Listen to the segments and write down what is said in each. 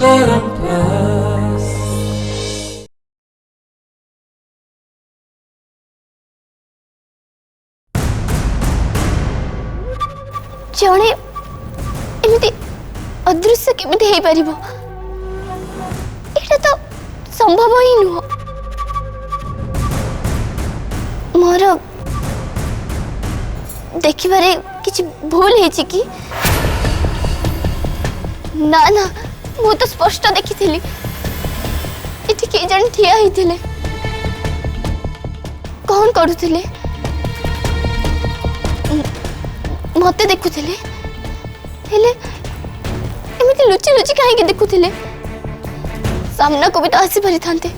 जड़े एमती अदृश्य केमिति हो पार एटा तो संभव ही नुह मोर देखिबारे किछि भूल है कि ना ना मु तो स्पष्ट देखी इति के जन ठिया होइथिले कौन करूथिले मते देखुथिले हेले एमिति लुचि लुचि काहे देखुथिले सामना को भी तो आसी पारि थांते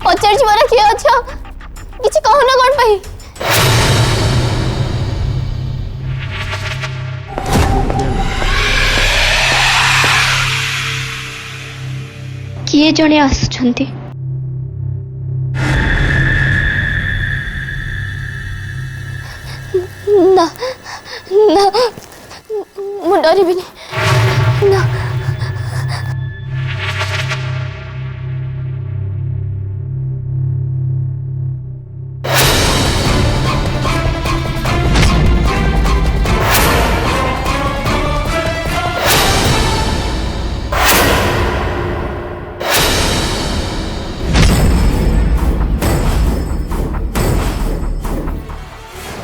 पचार मारा किए अच्छा किसी कहो ना कौन पाई किए जने आसुछंती ना ना मु डरिबिनी ना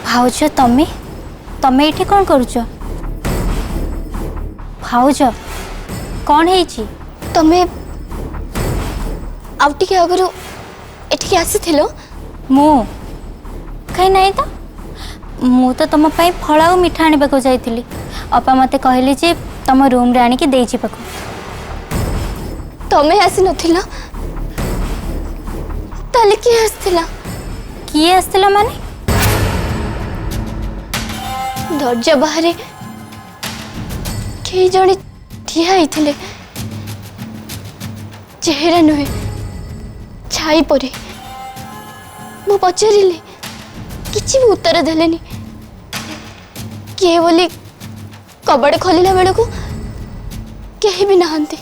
भाउज तमे तमे इठी कौन करूछ भाउज कौन है छी तमे आउटी के अगरु एठी के आसी थिलो मु कहीं नहीं तो मु तो तुम पाई फल और मिठा आने को जाइली अपा मते कहले जे तुम रूम रे आनी के देछि पको तमे आसी नथिला ताले की आस्थिला किए आस्थिला माने दरजा बाहर कई जड़े ठिया होते चेहरा नुहे छाई परे मु पचारे किसी भी उत्तर देलेनी किए बोली कबाड़ खोलिला बेल को कहीं भी नहांती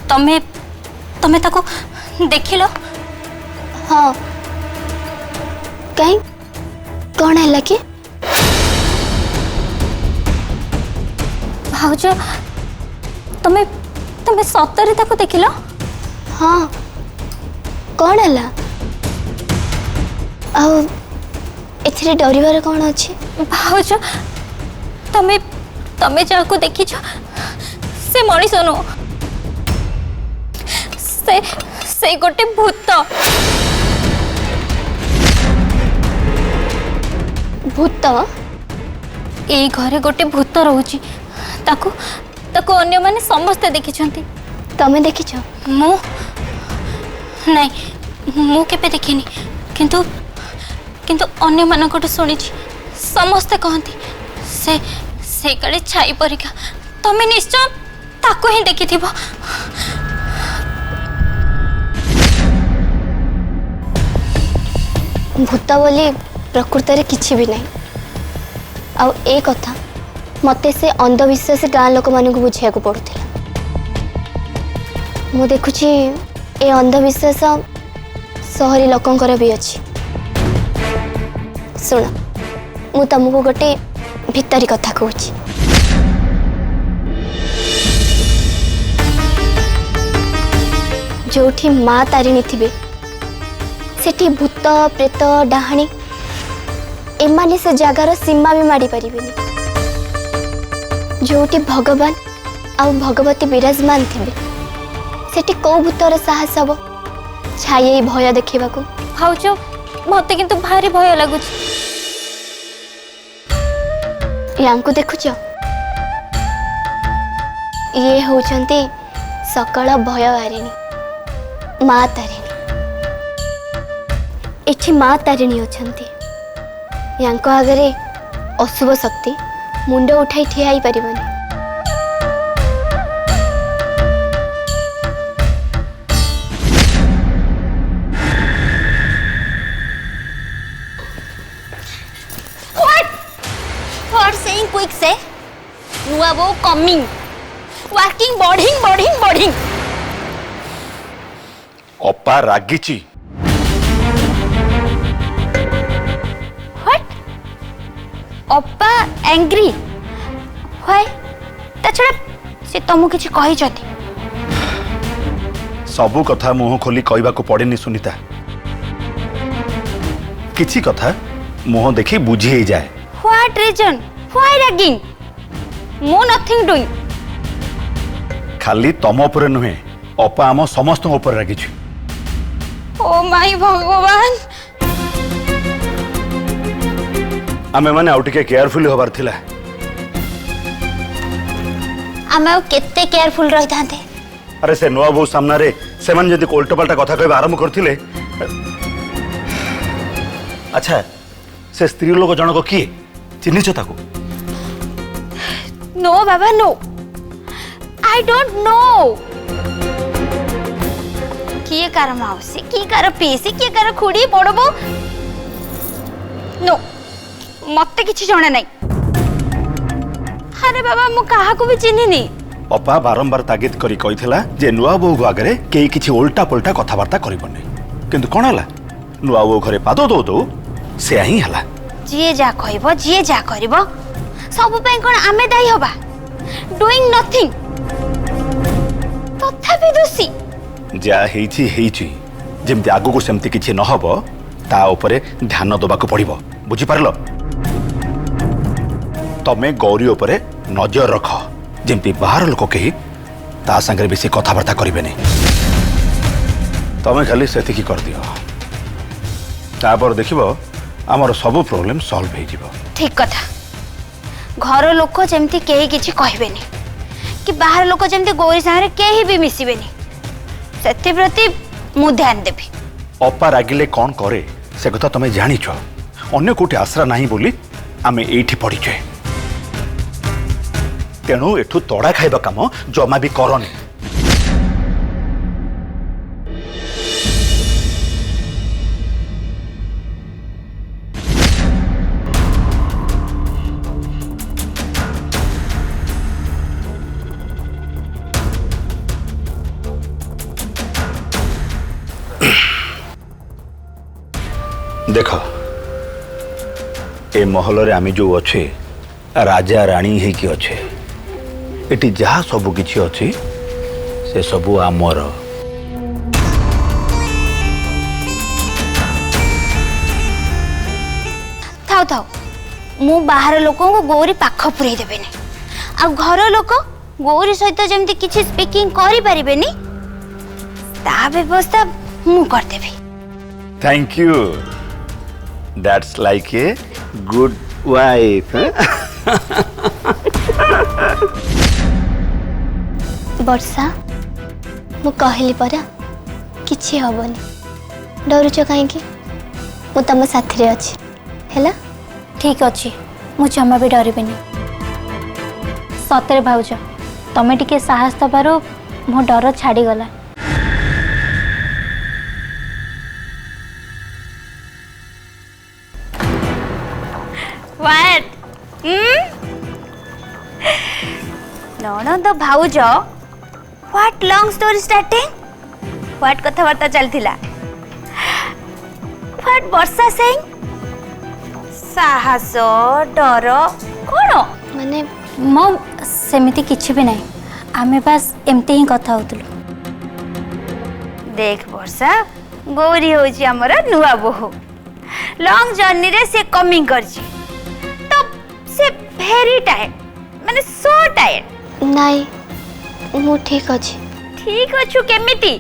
तमे तमे ताको देखिलो हाँ कहीं कौन है कि भाउज तमे तमे सतरे ताको देखिलो हाँ कौन है आओ एथिरे डरिवार कौन अच्छे भाउज तमे तमे जाको देखिछ से मनीष नु से गोटे भूत भूत ए घरे गोटे भूत रोची ताको ताको अन्य माने समस्त देखिछंती तमे देखिछ मु नहीं मु केबे देखिनी किंतु किंतु अन्य मानकोट सुनी समस्ते कहती से कड़े छाई परिका तमे निश्चय ताको ही देखी भूत बोली प्रकृत किछि भी नहीं आ ए कथा मते से अंधविश्वास गाँ लोक मान बुझा पड़ूला मु देखुची ए अंधविश्वास सहरी लोकंकर भी अच्छी सुन मु तुमको गोटे भितरी कथा कहूँ जोठी माँ तारिणी थिबे सेठी भूत प्रेत डाहाणी एमाने से जगार सीमा भी माड़ी पारिबेनी जोटी भगवान आ भगवती विराजमान थे सेठी कौ भूतर साहस हम छाई भय देखा भाउज मत किंतु भारी भय लगुच या देखुच ये होचंती सकल भय हारिणी माँ तारिणी एठी माँ तारिणी अछंती यांको आगरे अशुभ शक्ति मुंड उठाई ठिया ही परिबनी क्विक से नुआ वो कमिंग वर्किंग बढ़िंग बढ़िंग बढ़िंग अप्पा रागिची व्हाट अप्पा एंग्री व्हाई ताछड़ा से तुमको किछि कहि जति सबु कथा मुह खोली कहबा को पड़ेनी सुनीता किछि कथा मुह देखी बुझी ही जाए व्हाट रीजन व्हाई रैगिंग मो नथिंग डूइंग खाली तम ऊपर नुहे अपा आम समस्त ऊपर रागिछि ओ माय भगवान आमे माने आउ टिके केयरफुल होबार थिला आमे केते केयरफुल रहि थांते अरे से नुआ बहु सामना रे से मन जदी उल्टा पल्टा कथा कहबा आरंभ करथिले अच्छा से स्त्री लोक जनक किए चिन्हिछ ताको नो बाबा नो आई डोंट नो किए कार माउसी किए कार पीसी किए कार खुड़ी बड़बो नो मते किछि जणे नै अरे बाबा मु काहा को भी चिन्हिनी अपा बारंबार तागिद करी कहिथिला जे नुआ बहु आगरे केई किछि उल्टा पल्टा कथावार्ता करिबने किंतु कोन हला नुआ बहु घरे पादो दो दो से ही हला जिए जा कहबो जिए जा करबो सब पे कोन आमे दाई होबा डूइंग नथिंग तथापि दोषी जा हेइछि जेमति आगु को सेमति किछि न हबो ता ऊपर ध्यान दबा को पड़िबो बुझी पारलो तमे गौरी ऊपर नजर रख जेमति बाहर लोक कही ता संगे बेसी कथावार्ता करिवे नै तमे खाली सेति की कर दियो तापर देखिबो आमर सब प्रॉब्लम सॉल्व हो जिवो ठीक कथा घर लोक जेमती केही किछि कहबेनी कि बाहर लोक जेमती गौरी सारे केही भी मिसिबेनी सेति प्रति मु ध्यान देबी अपा रागिले कौन करे से कथा तमे जानिछ अन्य कोठी आश्रा नाही बोली आमे एठी पडिछे तेणु एठू तोड़ा खाइबा काम जमा भी करनी देख ए महल रे आमी जो अच्छे राजा रानी है कि अच्छे एटी जहा सब किछि अछि से सबु आमर थाउ थाउ मु बाहर लोकों को गौरी पाख पुरई देबेनी आ घर लोक गौरी सहित जेमती किछि स्पीकिंग करि परिबेनी ता व्यवस्था मु कर देबी thank you that's like a good wife Varsha मु कहली परा किछि हबनी डरुच कहीं मु तम साथी रे अछि हैला ठीक अच्छी मु जमा भी डरबेनी सतरे भाउज तमे टिके साहस दबारो मो डर छाड़ी गला व्हाट ननद भाउज what long story starting what कथावार्ता चलथिला व्हाट वर्षा सिंह साहस डर कौन माने मो सेमिति किछि भी नहीं आमे बस एमती ही कथा होतलु देख वर्षा गौरी होची हमर नुआ बोहू लॉन्ग जर्नी रे से कमिंग करची तो से वेरी टाइम माने सो टायर्ड। नहीं मु ठीक अच्छी। ठीक अच्छु केमिति?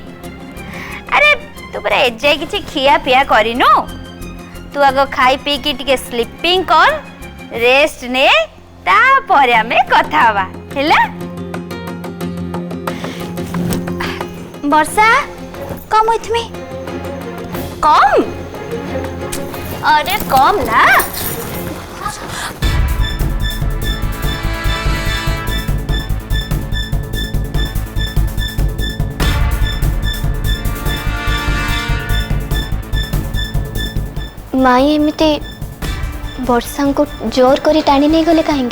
अरे तू पूरा एजाय किछि खिया पिया करिनो। तू आगो खाई पी की टिके स्लीपिंग कर, रेस्ट ने, ता परे हमें कथा हवा हैला। वर्षा कम विथ मी। कम? अरे कम ना। माई एमती वर्षा को जोर करी टाणी नहीं गले कहीं?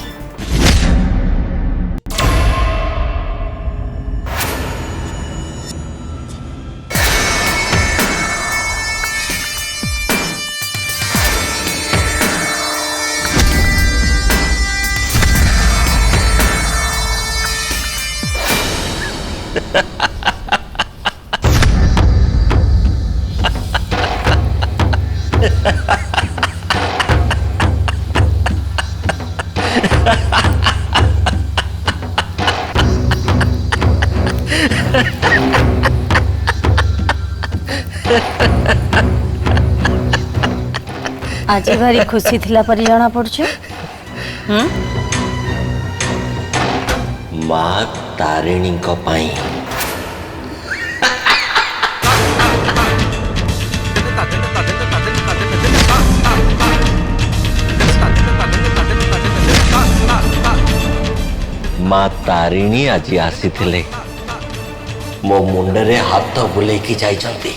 आज भारी खुशी थिला पर जाना पड़छु। माँ तारिणी को पाई माँ तारिणी आज आसी थिले मो मुंडरे हाथ बुलेकी जाइछंती।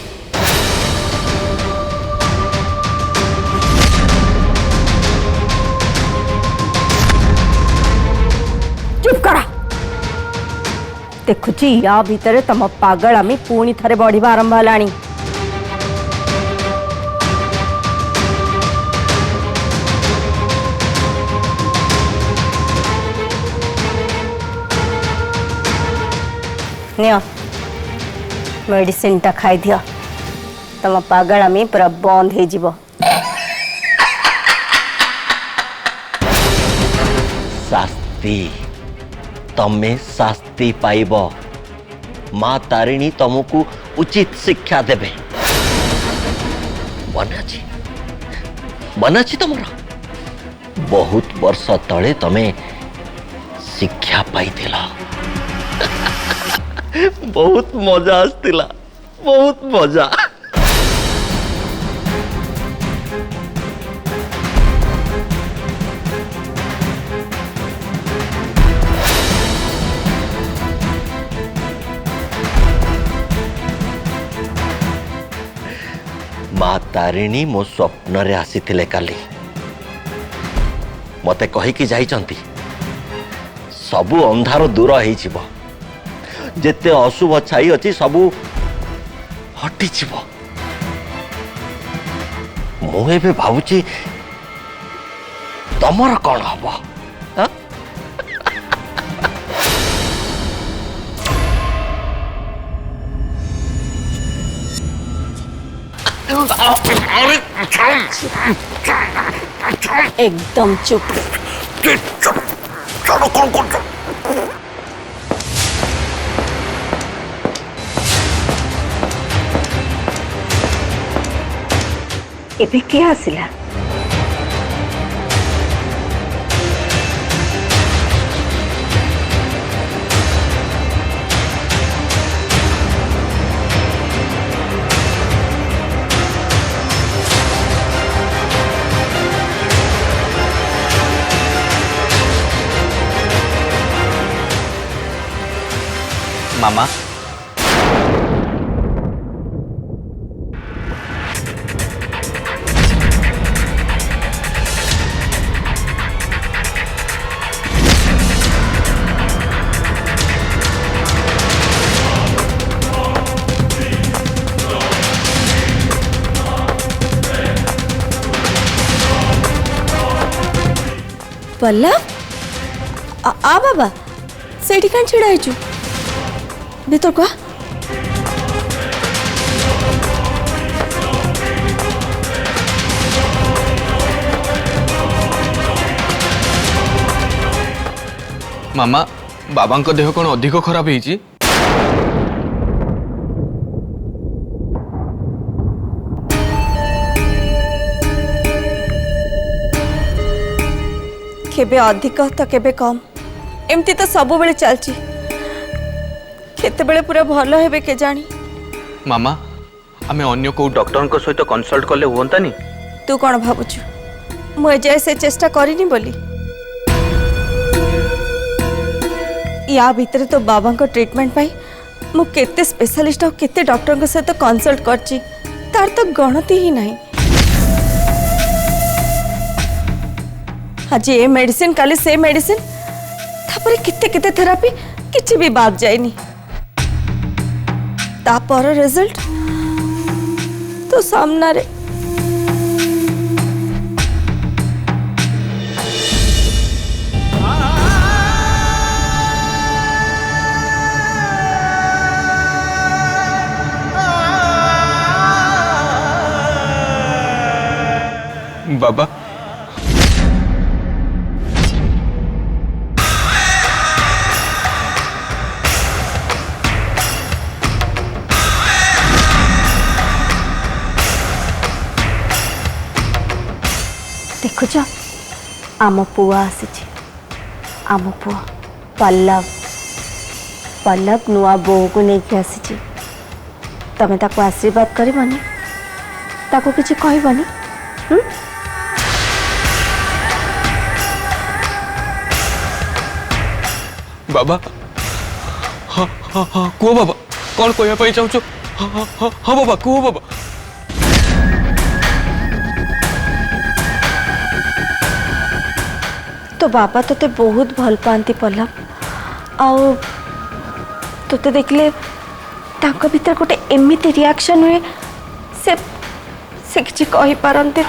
चुप करा। देखुची या भीतर तम पागल आमी पुणी थरे बढ़िबा आरंभ हलानी। नियो मेडिसिन टा खाई दियो, तम पागल आमी पूरा बंद हे जीवो। शास्ति तमे शास्ति पाइब। माँ तारिणी तुमको उचित शिक्षा देबे। बनाची बनाची तुमरा बहुत वर्ष तले तमे शिक्षा पाइथिला। बहुत मजा आसतिला, बहुत मजा। माँ तारिणी मो स्वप्न रे आसीथिले काली। मते कहिकी जाइचंती सबु अंधार दूर हेई छिबो, जेते अशुभ छाई अछि सबु हटि छिबो। मु एबे भाबुची तमर कोन हबो? हां एकदम चुप। चलो कौन कौन एबे के आसिला? मामा पल्लव आ बाबा सेठी कान छिड़ा आइछु भीतर को। मामा बाबा देह कौन अधिक खराब होईची? केबे अधिक तो केबे कम एमती तो सब बेले चलची केते बेले पूरा भलो हेबे के जानी। मामा आमे अन्य को डॉक्टर को सहित कंसल्ट करले हुंतानी? तू कौन भावुचु मुझे से चेष्टा करिनी बोली? या भितर तो बाबा को ट्रीटमेंट पाई मु केते स्पेशलिस्ट और केते डॉक्टर को सहित कंसल्ट करची तार तो गणती ही नहीं। आज ये मेडिसिन काली से मेडिसिन तापर किते किते थेरापी किछि भी बात जायनी तापर रिजल्ट तो सामना रे। बाबा देखुच आम पुआ आसी आम पुआ पल्लव पल्लव नुआ बो को लेकिन आसी तमें ताको आशीर्वाद करबनी ताको किछि कहबनी? बाबा हाँ हाँ हाँ कुह बाबा कौन कहना चाहूँ? हाँ हाँ हाँ हाँ बाबा कुह बाबा। तो बाबा तोते बहुत भल पाती पल्लव आउ तोते देखले तांको भीतर गोटे एमिति रिएक्शन हुए से किछि कहि पारंते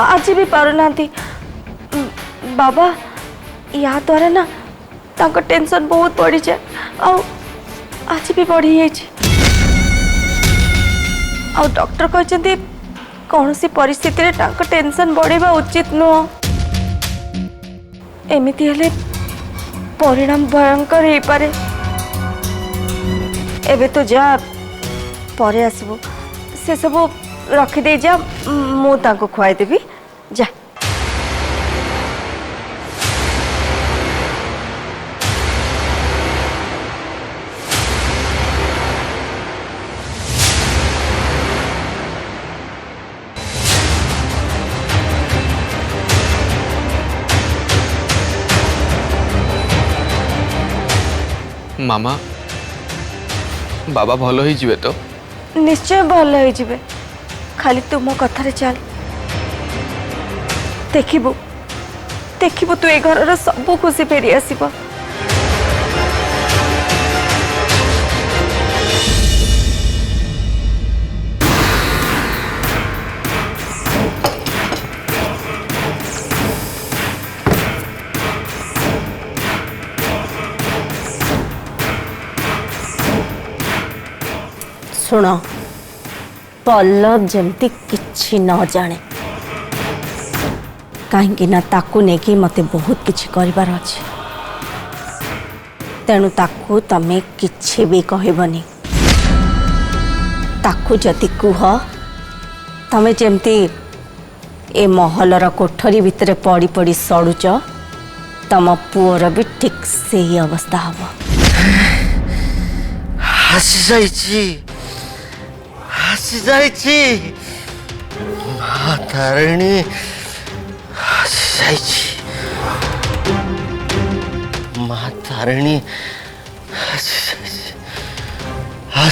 आज भी पारुनांती बाबा या द्वारा ना तांको टेंशन बहुत बढ़ी जाए आज भी बढ़ी जाइए आ डॉक्टर कहते कौन सी परिस्थिति रे तांको टेंशन बढ़ेबा उचित नुह एमिति हेले परिणाम भयंकर हो पारे। एबे तो जा परे आसबो से सब रखी दे जा मु तांको खुआई देबी जा। मामा बाबा भल ही जीवे तो? निश्चय भल हो जिवे खाली तू मो कथारे चल देखिबू देखिबू तू ए घर सब खुशी फेरी आसीबो। सुन पल्लव जमती किछि न जाने कहीं ना ताकू नेकी मते बहुत किछि करिबार अछि तेणु ताकू तमे किछि भी कहबनी ताकू जति कुह तमे जेमती ए महलर कोठरी भितर पड़ी पड़ी सड़ुच तम पुअर भी ठीक से ही अवस्था हब। हसी जाइछि मां तारिणी हसी जाइछि मां तारिणी हसी जाइछि मां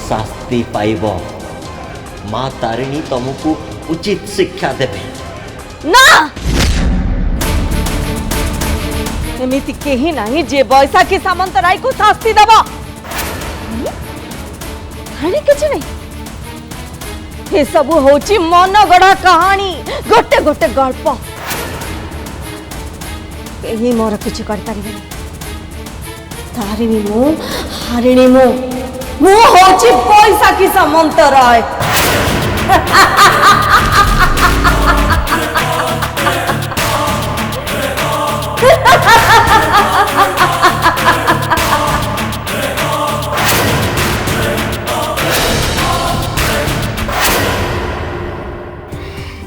शास्ति पाइब। माँ तारिणी तुमको उचित शिक्षा देवे। ना एमिति केही नहीं जे बैसाखी सामंतराय को शास्ति देबो। हानि किछ नहीं, ये सब होची मन गढ़ा कहानी, गोटे गोटे गल्प। यही मोर किछ कर परिबे। तारिणी मु हारिणी मु होची बैसाखी सामंतराय।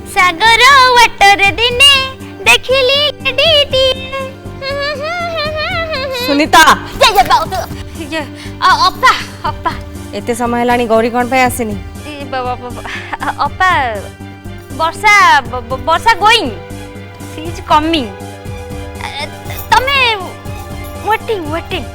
सागर वाटर दिने देखिली डीटी। सुनीता ये अपा अपा एते समय लानी गौरी कौन पे आसेनी? अपा वर्षा वर्षा गोइंग, शी इज कमिंग। तमे वेटिंग वेटिंग।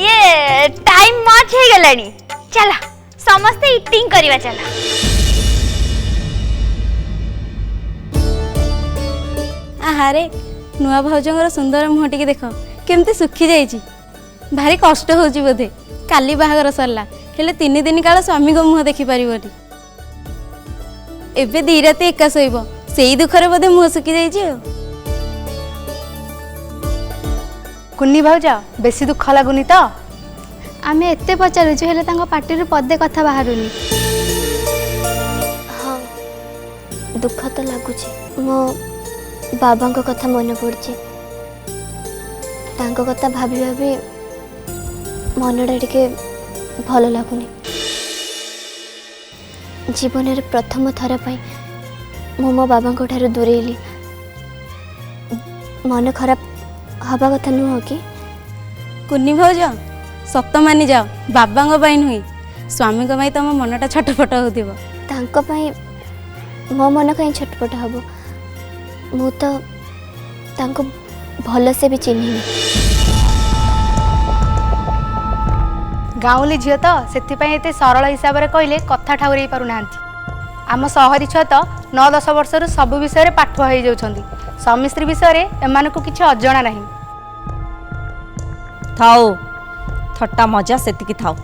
ये टाइम मच हो गलानी, चला समस्ते इटिंग करवा चला। आहारे नुआ भाउजंगर सुंदर मुह टिके देख केमती सुखी जाइछि। भारी कष्ट होउछि बोधे। काली बाहागर सरला हेले 3 दिन काल स्वामी को मुह देखि परिबोनी। एबे 2 राति एका सोइबो, सेई दुखरे बोधे मुह सुखी जाइछि। कुन्नी भाउजा बेसी दुख लगुनि तो? आमे एते पचारुछु हेले तांको पाटिरु पदे कथा बाहरुनी। हाँ दुख तो लागुछि। मो बाबांको कथा मन पड़छि। तांको कथा भाबी भाबी मनटा टिके भल लागुनी। जीवन रे प्रथम थर पई मो मो बाबांको ठारू दूरेली। मन खराब हवा कथा नुह कि? कुन्नी भाउज सप्त मानि जाओ, बाबांग पाई नुई स्वामी को पाई तम मनटा छटपट होतिबो। तांको पाई मो मन कहीं छटपट हबो? मु तो तांको भल से भी चिन्हिनी। गाँवली झील तो से एते सरल हिसाब रे कहले कथा ठाउरे पारु नांती। आम सहरी छुआ तो 9-10 वर्ष सब विषय पाठ हो जाउछंती। स्वामी स्त्री विषय एमानकु किछि अजणा नहीं। थाओ थट्टा मजा सेतिकी थाओ।